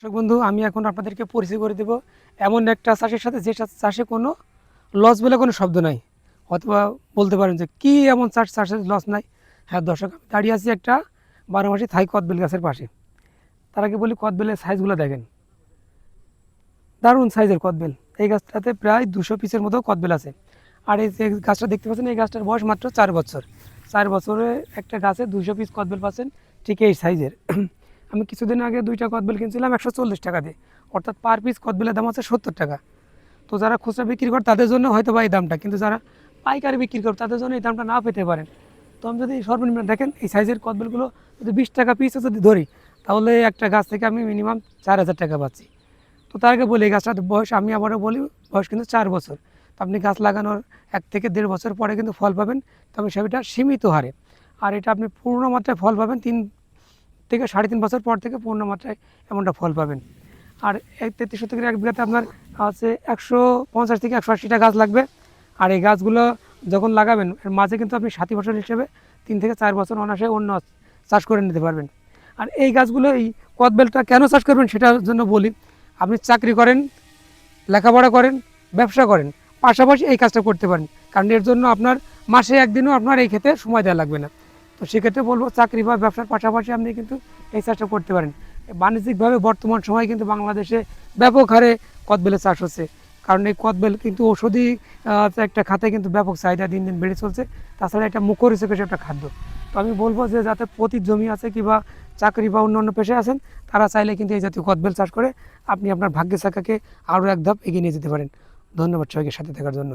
দর্শক বন্ধু, আমি এখন আপনাদেরকে পরিচয় করে দেব এমন একটা চাষের সাথে যে চাষে কোনো লস বলে কোনো শব্দ নাই। অথবা বলতে পারেন যে কি এমন চাষের লস নাই। হ্যাঁ দর্শক, আমি দাঁড়িয়ে আছি একটা 12 মাসি থাই কদবেল গাছের পাশে। তার আগে বলি, কদবেলের সাইজগুলো দেখেন, দারুণ সাইজের কদবেল। এই গাছটাতে প্রায় 200 পিসের মতো কদবেল আছে। আর এই যে গাছটা দেখতে পাচ্ছেন, এই গাছটার বয়স মাত্র 4 বছর। 4 বছরে একটা গাছে 200 পিস কদবেল পাচ্ছেন, ঠিক এই সাইজের। আমি কিছুদিন আগে 2টা কদবেল কিনছিলাম 140 টাকা দিয়ে, অর্থাৎ পার পিস কদবেলের দাম হচ্ছে 70 টাকা। তো যারা খুচরা বিক্রি করে তাদের জন্য হয়তো বা এই দামটা, কিন্তু যারা পাইকারি বিক্রি করে তাদের জন্য এই দামটা না পেতে পারেন। তো আমি যদি সর্বনিম্ন দেখেন, এই সাইজের কদবেলগুলো যদি 20 টাকা পিসও যদি ধরি, তাহলে একটা গাছ থেকে আমি মিনিমাম 4000 টাকা পাচ্ছি। তো তার আগে বলি, এই গাছটার বয়স, আমি আবারও বলি, বয়স কিন্তু 4 বছর। তো আপনি গাছ লাগানোর 1 থেকে 1.5 বছর পরে কিন্তু ফল পাবেন, তবে সেটা সীমিত হারে। আর এটা আপনি পূর্ণ মাত্রায় ফল পাবেন 3 থেকে 3.5 বছর পর থেকে পূর্ণ মাত্রায় এমনটা ফল পাবেন। আর এই 33 শতকের 1 বিঘাতে আপনার আছে 150 থেকে 180টা গাছ লাগবে। আর এই গাছগুলো যখন লাগাবেন, এর মাঝে কিন্তু আপনি সাথী ফসল হিসেবে 3 থেকে 4 বছর অনায়াসে অন্য চাষ করে নিতে পারবেন। আর এই গাছগুলো, এই কদবেলটা কেন চাষ করবেন সেটার জন্য বলি। আপনি চাকরি করেন, লেখাপড়া করেন, ব্যবসা করেন, পাশাপাশি এই কাজটা করতে পারেন। কারণ এর জন্য আপনার মাসে একদিনও আপনার এই ক্ষেত্রে সময় দেওয়া লাগবে না। তো সেক্ষেত্রে বলবো, চাকরি বা ব্যবসার পাশাপাশি আপনি কিন্তু এই চাষটা করতে পারেন। বাণিজ্যিকভাবে বর্তমান সময় কিন্তু বাংলাদেশে ব্যাপক হারে কদবেলের চাষ হচ্ছে। কারণ এই কদবেল কিন্তু ঔষধি একটা খাতে কিন্তু ব্যাপক চাহিদা দিন দিন বেড়ে চলছে। তাছাড়া এটা মুখরোচকের একটা খাদ্য। তো আমি বলবো যে, যাতে পতিত জমি আছে কিংবা চাকরি বা অন্যান্য পেশায় আছেন, তারা চাইলে কিন্তু এই জাতীয় কদবেল চাষ করে আপনি আপনার ভাগ্যের চাকাকে আরও এক ধাপ এগিয়ে নিয়ে যেতে পারেন। ধন্যবাদ সবাইকে সাথে থাকার জন্য।